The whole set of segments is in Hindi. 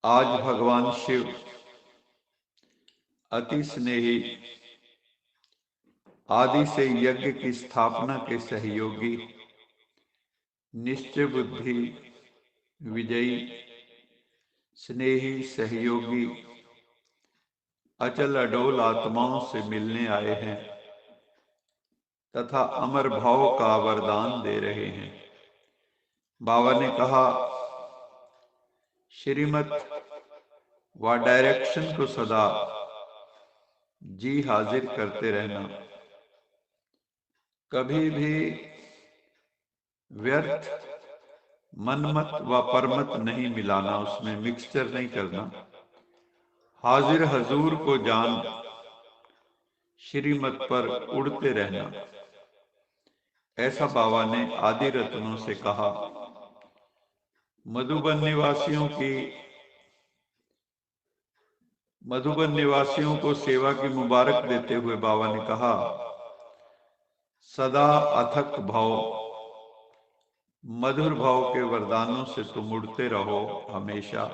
आज भगवान शिव अति स्नेही, आदि से यज्ञ की स्थापना के सहयोगी, निश्चय बुद्धि, विजयी, स्नेही, सहयोगी, अचल अडोल आत्माओं से मिलने आए हैं तथा अमर भाव का वरदान दे रहे हैं। बाबा ने कहा, श्रीमत व डायरेक्शन को सदा जी हाजिर करते रहना, कभी भी व्यर्थ मनमत व परमत नहीं मिलाना, उसमें मिक्सचर नहीं करना। हाजिर हजूर को जान श्रीमत पर उड़ते रहना, ऐसा बाबा ने आदि रत्नों से कहा। मधुबन निवासियों को सेवा की मुबारक देते हुए बाबा ने कहा, सदा अथक भाव, मधुर भाव के वरदानों से तुम उड़ते रहो हमेशा,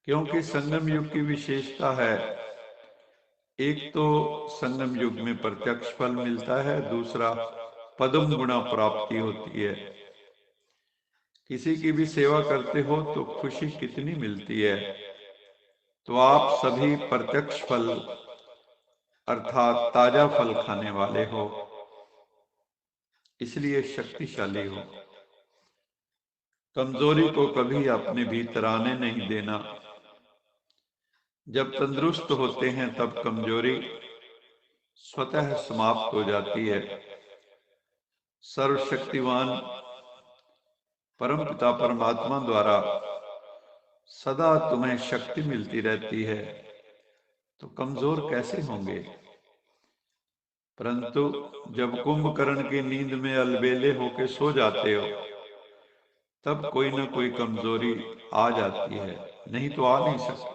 क्योंकि संगम युग की विशेषता है, एक तो संगम युग में प्रत्यक्ष फल मिलता है, दूसरा पदम गुणा प्राप्ति होती है। किसी की भी सेवा करते हो तो खुशी कितनी मिलती है। तो आप सभी प्रत्यक्ष फल अर्थात ताजा फल खाने वाले हो, इसलिए शक्तिशाली हो। कमजोरी को कभी अपने भीतर आने नहीं देना। जब तंदुरुस्त होते हैं तब कमजोरी स्वतः समाप्त हो जाती है। सर्वशक्तिवान परमपिता परमात्मा द्वारा सदा तुम्हें शक्ति मिलती रहती है, तो कमजोर कैसे होंगे। परंतु जब कुंभकर्ण की नींद में अलबेले होके सो जाते हो, तब कोई न कोई कमजोरी आ जाती है, नहीं तो आ नहीं सकती।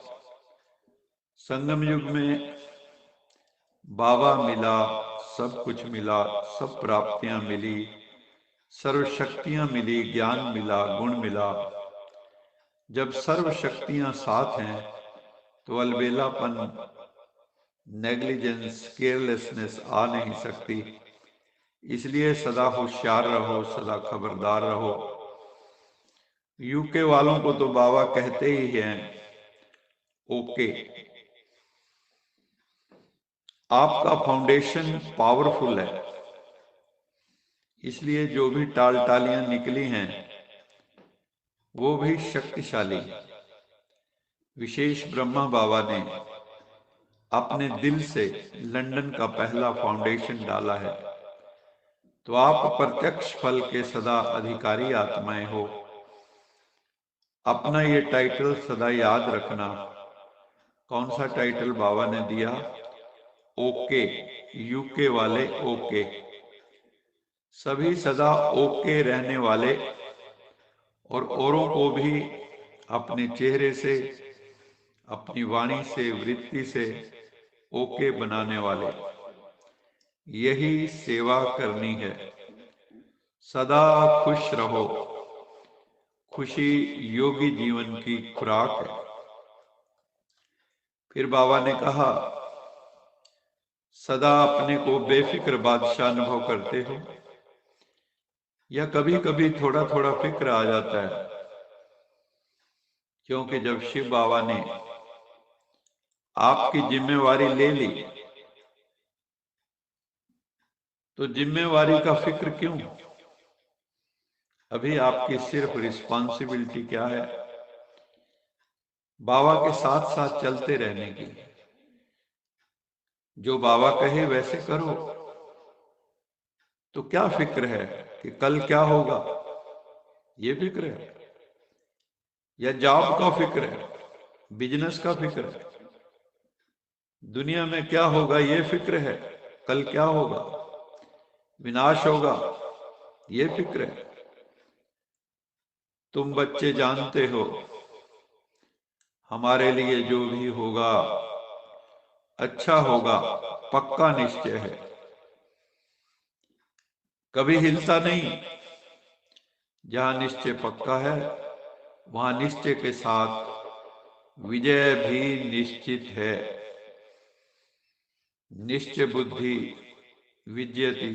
संगम युग में बाबा मिला, सब कुछ मिला, सब प्राप्तियां मिली, सर्व शक्तियां मिली, ज्ञान मिला, गुण मिला। जब सर्व शक्तियां साथ हैं तो अलबेलापन, नेग्लिजेंस, केयरलेसनेस आ नहीं सकती। इसलिए सदा होशियार रहो, सदा खबरदार रहो। यूके वालों को तो बाबा कहते ही हैं ओके। आपका फाउंडेशन पावरफुल है, इसलिए जो भी टालियां निकली हैं वो भी शक्तिशाली। विशेष ब्रह्मा बाबा ने अपने दिल से लंदन का पहला फाउंडेशन डाला है। तो आप प्रत्यक्ष फल के सदा अधिकारी आत्माएं हो। अपना ये टाइटल सदा याद रखना। कौन सा टाइटल बाबा ने दिया? ओके, यूके वाले ओके। सभी सदा ओके रहने वाले और औरों को भी अपने चेहरे से, अपनी वाणी से, वृत्ति से ओके बनाने वाले। यही सेवा करनी है। सदा खुश रहो। खुशी योगी जीवन की खुराक है। फिर बाबा ने कहा, सदा अपने को बेफिक्र बादशाह अनुभव करते हो या कभी कभी थोड़ा थोड़ा फिक्र आ जाता है? क्योंकि जब शिव बाबा ने आपकी जिम्मेवारी ले ली तो जिम्मेवारी का फिक्र क्यों? अभी आपकी सिर्फ रिस्पॉन्सिबिलिटी क्या है? बाबा के साथ साथ चलते रहने की। जो बाबा कहे वैसे करो। तो क्या फिक्र है कि कल क्या होगा, ये फिक्र है? या जॉब का फिक्र है, बिजनेस का फिक्र है, दुनिया में क्या होगा ये फिक्र है, कल क्या होगा, विनाश होगा, ये फिक्र है? तुम बच्चे जानते हो हमारे लिए जो भी होगा अच्छा होगा, पक्का निश्चय है, कभी हिलता नहीं। जहां निश्चय पक्का है वहां निश्चय के साथ विजय भी निश्चित है। निश्चय बुद्धि विजयति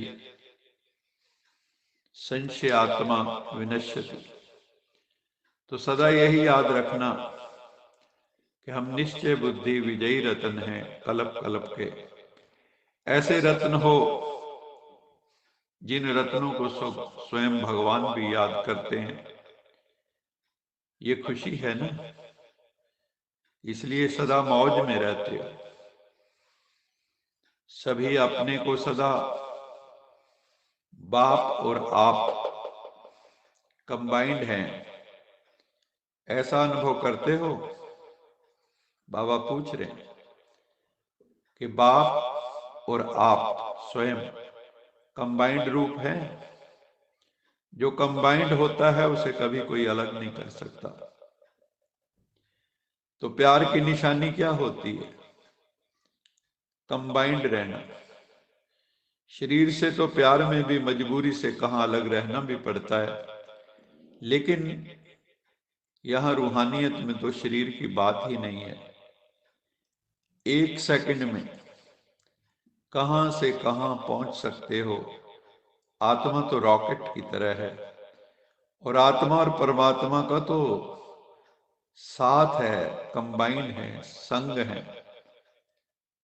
संशयात्मा विनश्यति। तो सदा यही याद रखना कि हम निश्चय बुद्धि विजयी रत्न हैं कल्प कल्प के। ऐसे रत्न हो जिन रत्नों को स्वयं भगवान भी याद करते हैं। ये खुशी है ना, इसलिए सदा मौज में रहते हो। सभी अपने को सदा बाप और आप कंबाइंड हैं, ऐसा अनुभव करते हो। बाबा पूछ रहे हैं कि बाप और आप स्वयं कंबाइंड रूप है। जो कंबाइंड होता है उसे कभी कोई अलग नहीं कर सकता। तो प्यार की निशानी क्या होती है? कंबाइंड रहना। शरीर से तो प्यार में भी मजबूरी से कहां अलग रहना भी पड़ता है, लेकिन यहां रूहानियत में तो शरीर की बात ही नहीं है। एक सेकंड में कहां से कहां पहुंच सकते हो। आत्मा तो रॉकेट की तरह है, और आत्मा और परमात्मा का तो साथ है, कंबाइन है, संग है।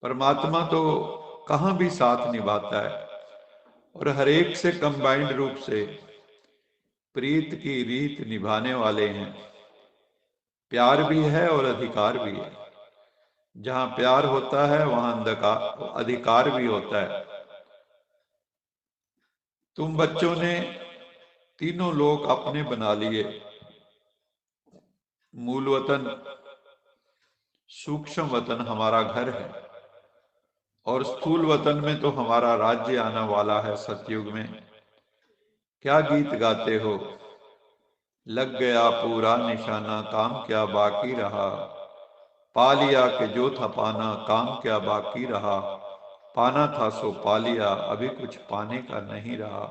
परमात्मा तो कहां भी साथ निभाता है और हर एक से कंबाइंड रूप से प्रीत की रीत निभाने वाले हैं। प्यार भी है और अधिकार भी है। जहां प्यार होता है वहां अधिकार भी होता है। तुम बच्चों ने तीनों लोक अपने बना लिए। मूल वतन, सूक्ष्म वतन हमारा घर है, और स्थूल वतन में तो हमारा राज्य आना वाला है सतयुग में। क्या गीत गाते हो? लग गया पूरा निशाना, काम क्या बाकी रहा। पा लिया कि जो था पाना, काम क्या बाकी रहा। पाना था सो पा लिया, अभी कुछ पाने का नहीं रहा।